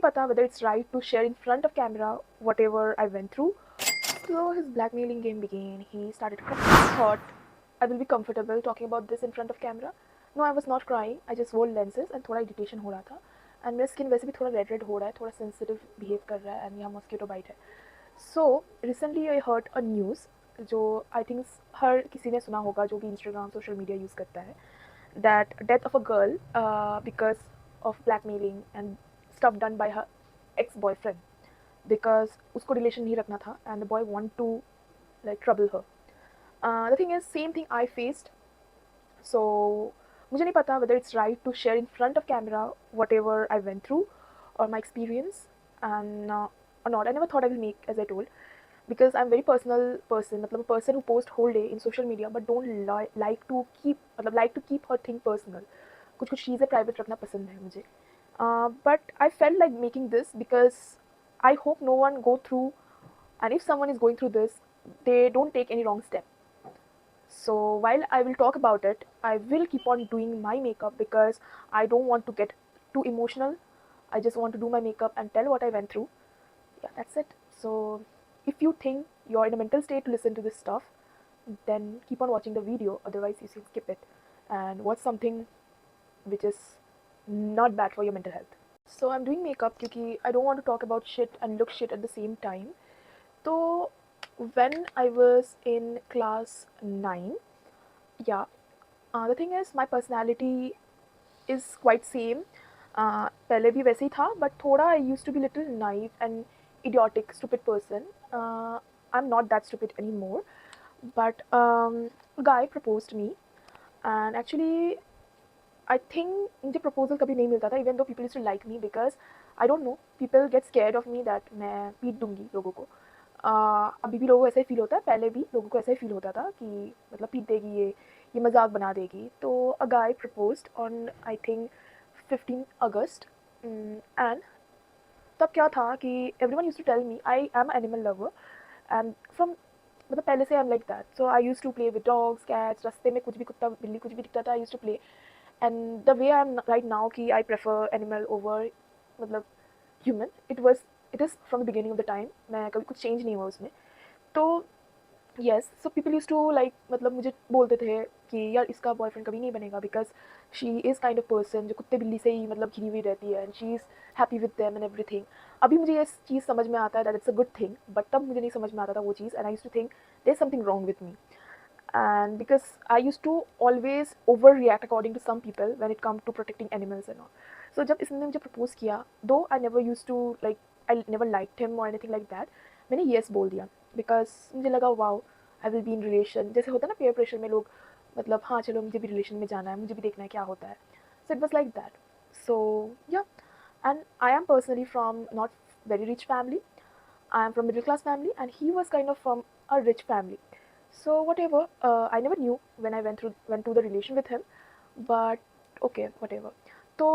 पता whether it's right to share in front of camera whatever I went through. So his blackmailing game began. He started crying. I thought I will be comfortable talking about this in front of camera. No, I was not crying. I just wore lenses and थोड़ा irritation हो रहा था. And मेरा skin वैसे भी थोड़ा red हो रहा है, थोड़ा sensitive behave कर रहा है and यहाँ mosquito bite है. So recently I heard a news जो I think हर किसी ने सुना होगा जो भी Instagram social media use करता है, that death of a girl because of blackmailing and stuff done by her ex-boyfriend because उसको relation नहीं रखना था and the boy want to like trouble her. The thing is same thing I faced. So मुझे नहीं पता whether it's right to share in front of camera whatever I went through or my experience and or not. I never thought I will make, as I told, because I'm very personal person, मतलब a person who post whole day in social media but don't like to keep मतलब like to keep her thing personal. कुछ कुछ चीज़ें private रखना पसंद है मुझे. But I felt like making this because I hope no one go through, and if someone is going through this, they don't take any wrong step. So while I will talk about it, I will keep on doing my makeup because I don't want to get too emotional. I just want to do my makeup and tell what I went through. Yeah, that's it. So if you think you're in a mental state to listen to this stuff, then keep on watching the video, otherwise you can skip it and watch something which is not bad for your mental health. So I'm doing makeup because I don't want to talk about shit and look shit at the same time. So when I was in class 9, yeah, the thing is my personality is quite same. पहले भी वैसे ही था, but थोड़ा I used to be little naive and idiotic, stupid person. I'm not that stupid anymore. But a guy proposed me, and actually I think मुझे proposal कभी नहीं मिलता था, even though people used to like me because I don't know, people get scared of me that मैं पीट दूंगी लोगों को. अभी भी लोगों को ऐसा ही फील होता है, पहले भी लोगों को ऐसा ही फील होता था कि मतलब पीट देगी ये मजाक बना देगी. तो a guy proposed on I think 15 August, and तब क्या था कि everyone used to tell me I am an animal lover and from मतलब पहले से I am like that. So I use to play with dogs cats, रास्ते में कुछ भी कुत्ता बिल्ली कुछ भी दिखता था I use to play. And the way I am right now कि आई प्रेफर एनिमल ओवर मतलब human, it is from the beginning of the time. मैं कभी कुछ चेंज नहीं हुआ उसमें. तो yes, so people used to like मतलब मुझे बोलते थे कि यार इसका बॉयफ्रेंड कभी नहीं बनेगा because she is kind of person जो कुत्ते बिल्ली से ही मतलब घिरी हुई रहती है and she is happy with them and everything. अभी मुझे ये चीज़ समझ में आता है that it's a good thing, but तब मुझे नहीं समझ में आता था वो चीज़ and I use to think there is something wrong with me. And because I used to always overreact according to some people when it comes to protecting animals and all. So जब इसने मुझे propose किया, though I never used to like, I never liked him or anything like that, मैंने yes बोल दिया because मुझे लगा wow, I will be in relation. जैसे होता है ना peer pressure में लोग मतलब हाँ चलो मुझे भी relation में जाना है, मुझे भी देखना है क्या होता है. So it was like that. So yeah, and I am personally from not very rich family. I am from middle class family and he was kind of from a rich family. So whatever, I never knew when I went to the relation with him, but okay, whatever. So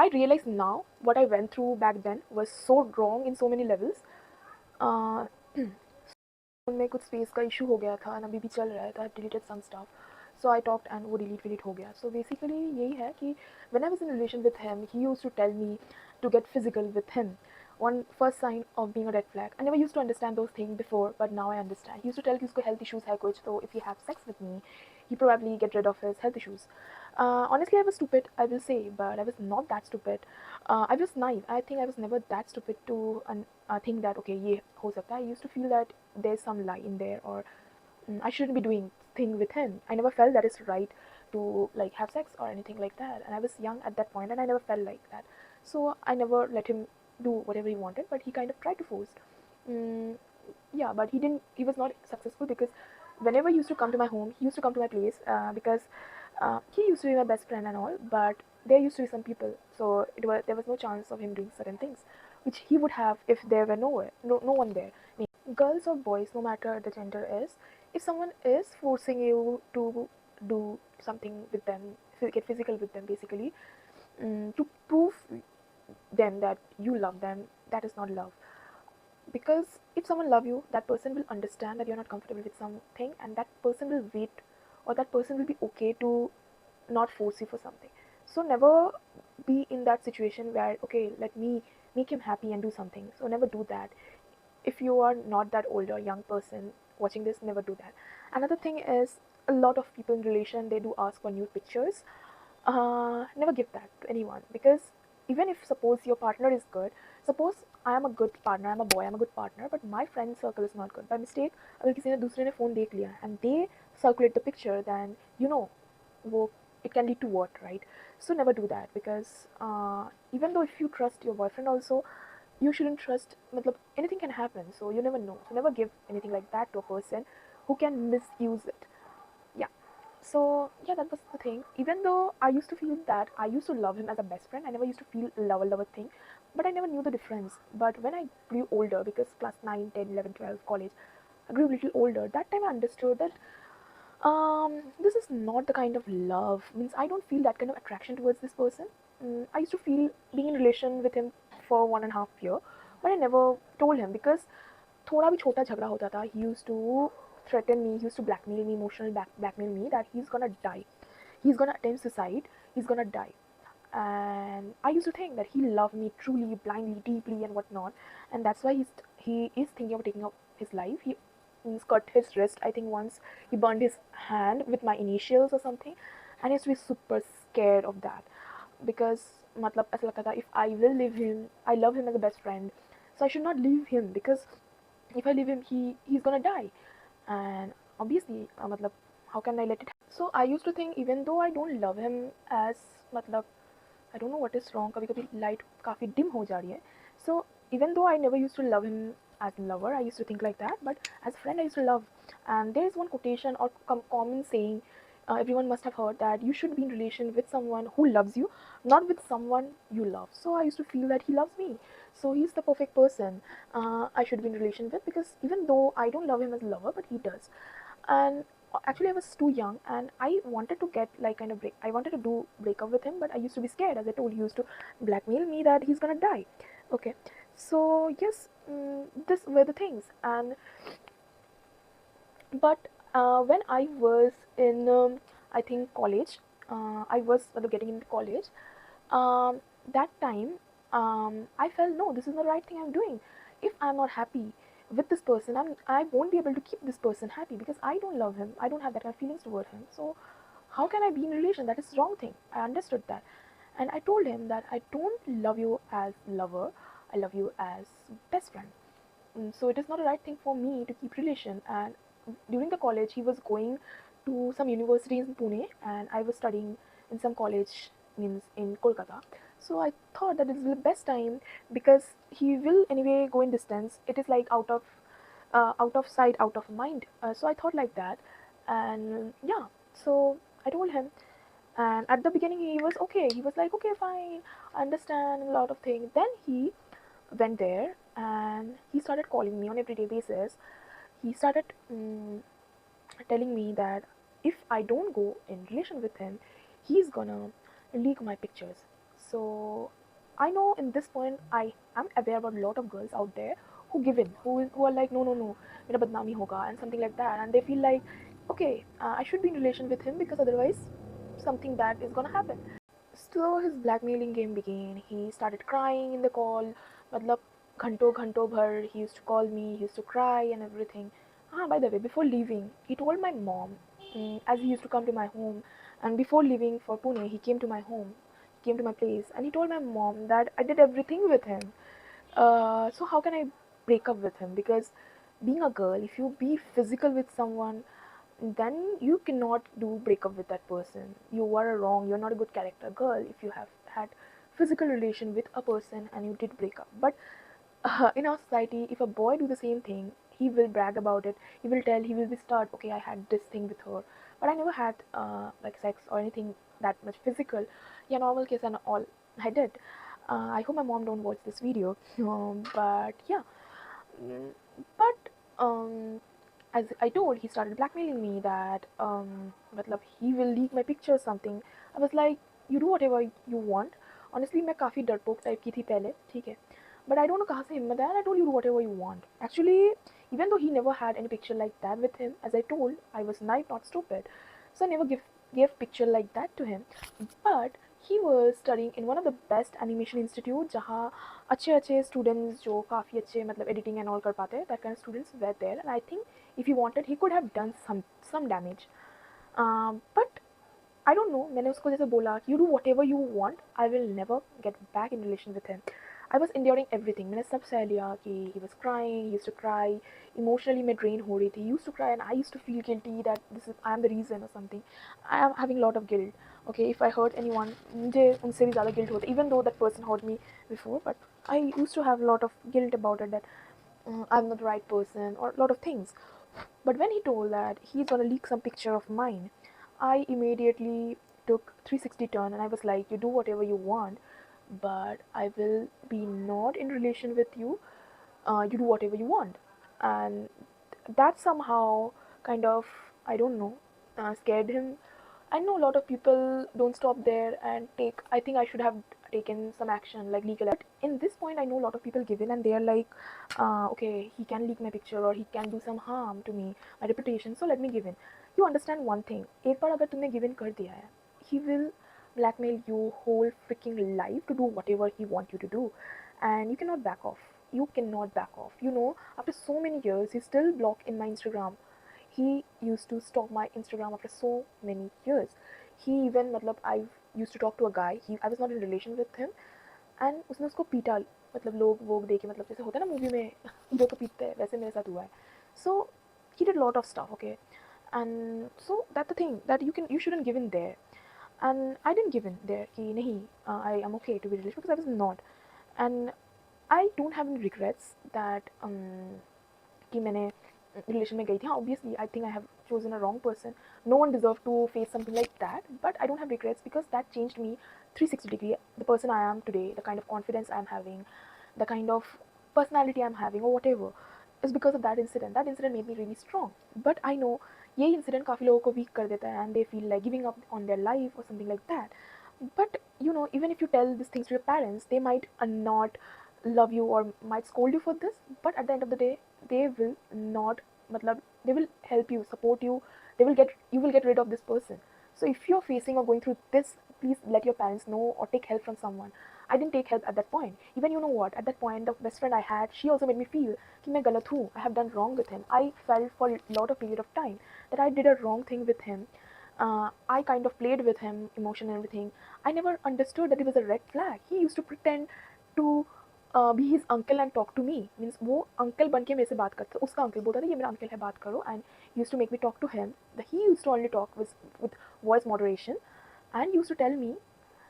I realize now what I went through back then was so wrong in so many levels. Uh, में कुछ space का issue हो गया था, अभी भी चल रहा है, तो I deleted some stuff. So I talked and वो डिलीट हो गया. सो बेसिकली यही है कि when I was in relation with him he used to tell me to get physical with him. One first sign of being a red flag. I never used to understand those things before, but now I understand. He used to tell कि उसको health issues है कुछ, so if he have sex with me, he probably get rid of his health issues. Honestly, I was stupid, I will say, but I was not that stupid. I was naive. I think I was never that stupid to think that okay ये हो सकता है. I used to feel that there's some lie in there or I shouldn't be doing thing with him. I never felt that it's right to like have sex or anything like that. And I was young at that point, and I never felt like that. So I never let him do whatever he wanted, but he kind of tried to force. Mm, yeah, but he didn't. He was not successful because whenever he used to come to my home, he used to come to my place because he used to be my best friend and all. But there used to be some people, so there was no chance of him doing certain things, which he would have if there were no one there. I mean, girls or boys, no matter the gender is, if someone is forcing you to do something with them, get physical with them, basically, to prove them that you love them, that is not love. Because if someone love you, that person will understand that you're not comfortable with something, and that person will wait, or that person will be okay to not force you for something. So never be in that situation where, okay, let me make him happy and do something. So never do that. If you are not that older young person watching this, never do that. Another thing is, a lot of people in relation, they do ask for nude pictures. Never give that to anyone, because even if suppose your partner is good, suppose I am a good partner, I'm a boy, I'm a good partner, but my friend circle is not good, by mistake अगर किसी ने दूसरे ने phone देख लिया and they circulate the picture, then वो it can lead to what, right? So never do that, because even though if you trust your boyfriend also, you shouldn't trust, matlab, anything can happen, so you never know. So never give anything like that to a person who can misuse it. Yeah. So yeah, that was the thing. Even though I used to feel that I used to love him as a best friend, I never used to feel lover thing, but I never knew the difference. But when I grew older, because class 9, 10, 11, 12, college, I grew a little older, that time I understood that this is not the kind of love, means I don't feel that kind of attraction towards this person. I used to feel being in relation with him for 1.5 year, but I never told him, because थोड़ा भी छोटा झगड़ा होता था, he used to threaten me, he used to blackmail me, emotional blackmail me, that he's gonna die, he's gonna attempt suicide, he's gonna die. And I used to think that he loved me truly, blindly, deeply, and whatnot, and that's why he is thinking of taking up his life. He cut his wrist, I think once he burned his hand with my initials or something, and I used to be super scared of that, because मतलब ऐसा लगता था, if I will leave him, I love him as a best friend, so I should not leave him, because if I leave him, he's gonna die, and obviously मतलब how can I let it happen? So I used to think, even though I don't love him as, मतलब I don't know what is wrong, कभी कभी light काफ़ी dim हो जा रही है. So even though I never used to love him as a lover, I used to think like that, but as a friend I used to love. And there is one quotation or common saying, everyone must have heard, that you should be in relation with someone who loves you, not with someone you love. So I used to feel that he loves me, so he's the perfect person I should be in relation with, because even though I don't love him as a lover, but he does. And actually I was too young, and I wanted to get like kind of break, I wanted to do breakup with him, but I used to be scared. As I told, he used to blackmail me that he's gonna die. Okay, so yes, this were the things. And but when I was in I think college, I was getting into college, um, that time, I felt, no, this is not the right thing I'm doing. If I'm not happy with this person, I won't be able to keep this person happy, because I don't love him, I don't have that kind of feelings toward him. So how can I be in a relation? That is the wrong thing. I understood that, and I told him that I don't love you as lover, I love you as best friend. So it is not a right thing for me to keep relation. And during the college, he was going to some university in Pune, and I was studying in some college, means in Kolkata. So I thought that this is the best time, because he will anyway go in distance. It is like out of sight, out of mind. So I thought like that, and yeah. So I told him, and at the beginning he was okay. He was like, okay, fine, I understand a lot of things. Then he went there, and he started calling me on everyday basis. He started telling me that if I don't go in relation with him, he's gonna leak my pictures. So I know in this point I am aware about a lot of girls out there who give in, who are like, no, no, no, mera badnami hoga, and something like that, and they feel like, okay, I should be in relation with him, because otherwise something bad is gonna happen. So his blackmailing game began. He started crying in the call. मतलब घंटों घंटों भर he used to call me, he used to cry and everything. Ah, by the way, before leaving, he told my mom, as he used to come to my home, and before leaving for Pune, he came to my home, he came to my place, and he told my mom that I did everything with him. So how can I break up with him? Because being a girl, if you be physical with someone, then you cannot do breakup with that person. You are wrong, you're not a good character girl if you have had physical relation with a person and you did break up. But in our society, if a boy do the same thing, he will brag about it, he will tell, he will be start, okay, I had this thing with her, but I never had like sex or anything that much physical. Yeah, normal case and all I did. I hope my mom don't watch this video. But yeah. Mm, but as I told, he started blackmailing me that मतलब he will leak my picture or something. I was like, you do whatever you want. Honestly, मैं काफ़ी डरपोक type की थी पहले, ठीक है. But I don't know कहाँ से हिम्मत आया. I told you do whatever you want. Actually, even though he never had any picture like that with him, as I told, I was naive, not stupid, so I never gave picture like that to him. But he was studying in one of the best animation institute जहाँ अच्छे अच्छे students जो काफ़ी अच्छे मतलब editing and all कर पाते हैं, that kind of students were there, and I think if he wanted he could have done some damage. But I don't know, मैंने उसको जैसे बोला you do whatever you want, I will never get back in relation with him. I was enduring everything. मैंने सब सह लिया कि he was crying, he used to cry, emotionally मैं drain हो रही थी, he used to cry and I used to feel guilty that I am the reason or something. I am having a lot of guilt. Okay, if I hurt anyone, मुझे उनसे भी ज़्यादा guilt होता, even though that person hurt me before, but I used to have a lot of guilt about it, that I'm not the right person or a lot of things. But when he told that he's gonna leak some picture of mine, I immediately took 360 turn and I was like, you do whatever you want, but I will be not in relation with you. You do whatever you want. And that somehow kind of, I don't know, scared him. I know a lot of people don't stop there and take, I think I should have taken some action like legal. But in this point, I know a lot of people give in and they are like, okay, he can leak my picture or he can do some harm to me, my reputation, so let me give in. You understand one thing, एक बार अगर तुमने give in कर दिया है, he will blackmail you whole freaking life to do whatever he wants you to do, and you cannot back off. You cannot back off. You know, after so many years, he's still blocked in my Instagram. He used to stalk my Instagram after so many years. He even मतलब I used to talk to a guy. I was not in relation with him, and उसने उसको पीटा, मतलब लोग वो देखे, मतलब जैसे होता है ना मूवी में हीरो को पीटते हैं, वैसे मेरे साथ हुआ है. So he did a lot of stuff, okay, and so that's the thing that you shouldn't give in there, and I didn't give in there कि नहीं, I am okay to be released because I was not, and I don't have any regrets that कि मैंने relation में गई थी. हाँ, obviously I think I have chosen a wrong person. No one deserved to face something like that, but I don't have regrets because that changed me 360 degree. The person I am today, the kind of confidence I'm having, the kind of personality I'm having or whatever, is because of that incident. That incident made me really strong. But I know ये incident काफ़ी लोगों को weak कर देता है and they feel like giving up on their life or something like that. But you know, even if you tell these things to your parents, they might not love you or might scold you for this, but at the end of the day they will not, matlab, they will help you, support you, you will get rid of this person. So if you're facing or going through this, please let your parents know or take help from someone. I didn't take help at that point. Even, you know what, at that point the best friend I had, she also made me feel कि मैं गलत हूँ, I have done wrong with him. I felt for a lot of period of time that I did a wrong thing with him. I kind of played with him, emotion and everything. I never understood that it was a red flag. He used to pretend to be his uncle and talk to me. Means वो uncle बन के मेरे से बात करता, उसका uncle बोलता था ये मेरा uncle है, बात करो, and he used to make me talk to him. He used to only talk with voice moderation, and he used to tell me,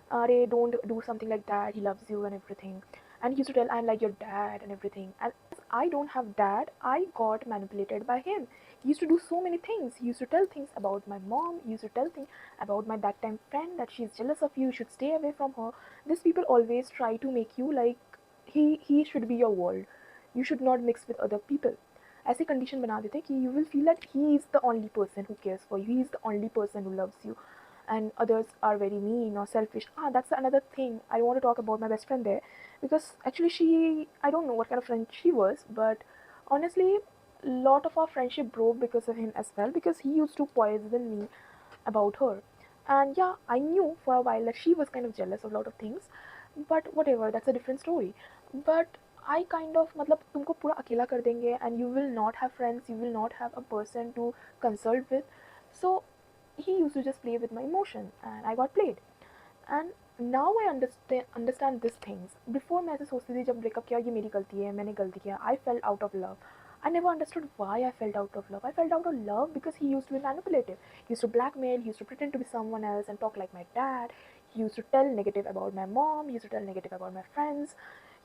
"Are don't do something like that. He loves you and everything." And he used to tell, "I'm like your dad and everything." And I don't have dad, I got manipulated by him. He used to do so many things. He used to tell things about my mom. He used to tell things about my that time friend, that she's jealous of you, you should stay away from her. These people always try to make you like he should be your world. You should not mix with other people. ऐसे condition बना देते हैं कि you will feel that he is the only person who cares for you. He is the only person who loves you. And others are very mean or selfish. That's another thing I want to talk about my best friend there, because actually I don't know what kind of friend she was, but honestly, a lot of our friendship broke because of him as well, because he used to poison me about her. And yeah, I knew for a while that she was kind of jealous of a lot of things, but whatever, that's a different story. But I kind of, मतलब तुमको पूरा अकेला कर देंगे and you will not have friends, you will not have a person to consult with. So he used to just play with my emotion and I got played. And now I understand these things. Before मैं ऐसे सोचती थी जब breakup किया, ये मेरी गलती है, मैंने गलती किया, I felt out of love. I never understood why I felt out of love. I felt out of love because he used to be manipulative. He used to blackmail, he used to pretend to be someone else and talk like my dad. He used to tell negative about my mom, he used to tell negative about my friends.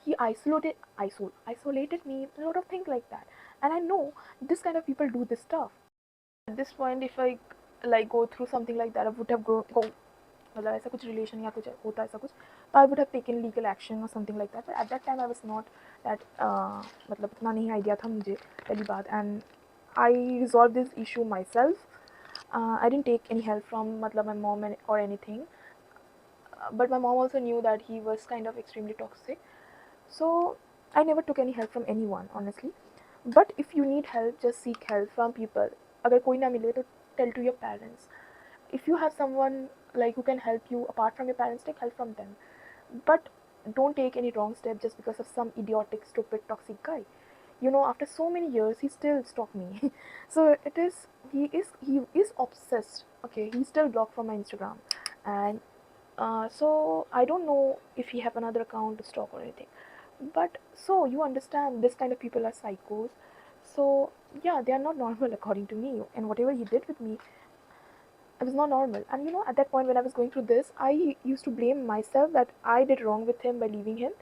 He isolated me, a lot of things like that. And I know this kind of people do this stuff. At this point, if I like go through something like that, I would have मतलब ऐसा कुछ relation या कुछ होता ऐसा कुछ, तो I would have taken legal action or something like that. But at that time I was not that मतलब इतना नहीं idea था मुझे, पहली बात, and I resolved this issue myself. I didn't take any help from मतलब my mom or anything. But my mom also knew that he was kind of extremely toxic, so I never took any help from anyone, honestly. But if you need help, just seek help from people. अगर कोई ना मिले तो tell to your parents. if you have someone like who can help you apart from your parents, take help from them. But don't take any wrong step just because of some idiotic, stupid, toxic guy. After so many years, he still stalked me. So he is obsessed. Okay, he's still blocked from my Instagram, and so I don't know if he have another account to stalk or anything. But so you understand, this kind of people are psychos. So yeah, they are not normal according to me, and whatever he did with me, it was not normal. And at that point when I was going through this, I used to blame myself that I did wrong with him by leaving him.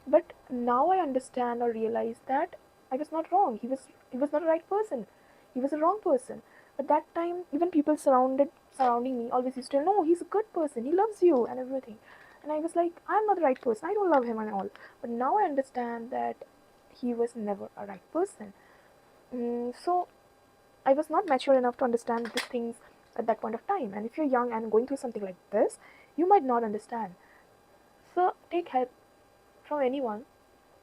But now I understand or realize that I was not wrong. He was not the right person. He was a wrong person. But that time, even people surrounding me always used to tell, no, he's a good person. He loves you and everything. And I was like, I'm not the right person. I don't love him and all. But now I understand that he was never a right person. So I was not mature enough to understand these things at that point of time. And if you're young and going through something like this, you might not understand. So take help from anyone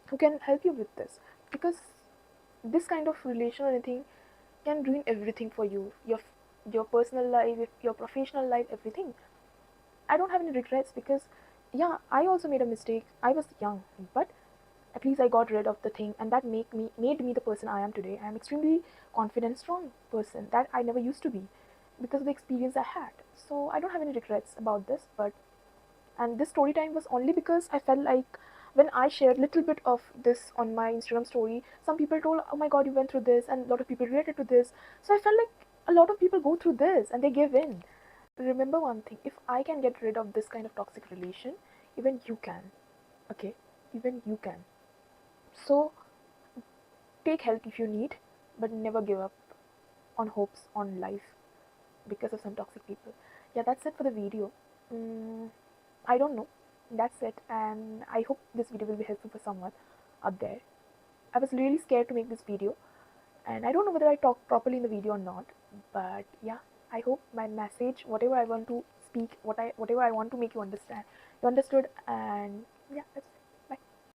who can help you with this, because this kind of relation or anything can ruin everything for you, your personal life, your professional life, everything. I don't have any regrets, because yeah, I also made a mistake. I was young, but at least I got rid of the thing, and that made me the person I am today. I am extremely confident, strong person that I never used to be, because of the experience I had. So I don't have any regrets about this. But and this story time was only because I felt like when I shared little bit of this on my Instagram story, some people told, oh my god, you went through this, and a lot of people related to this. So I felt like a lot of people go through this and they give in. Remember one thing, if I can get rid of this kind of toxic relation, even you can. Okay, even you can. So take help if you need, but never give up on hopes on life because of some toxic people. Yeah, that's it for the video. mm, I don't know. That's it, and I hope this video will be helpful for someone out there. I was really scared to make this video, and I don't know whether I talked properly in the video or not. But yeah, I hope my message, whatever I want to speak, whatever I want to make you understand, you understood. And yeah, that's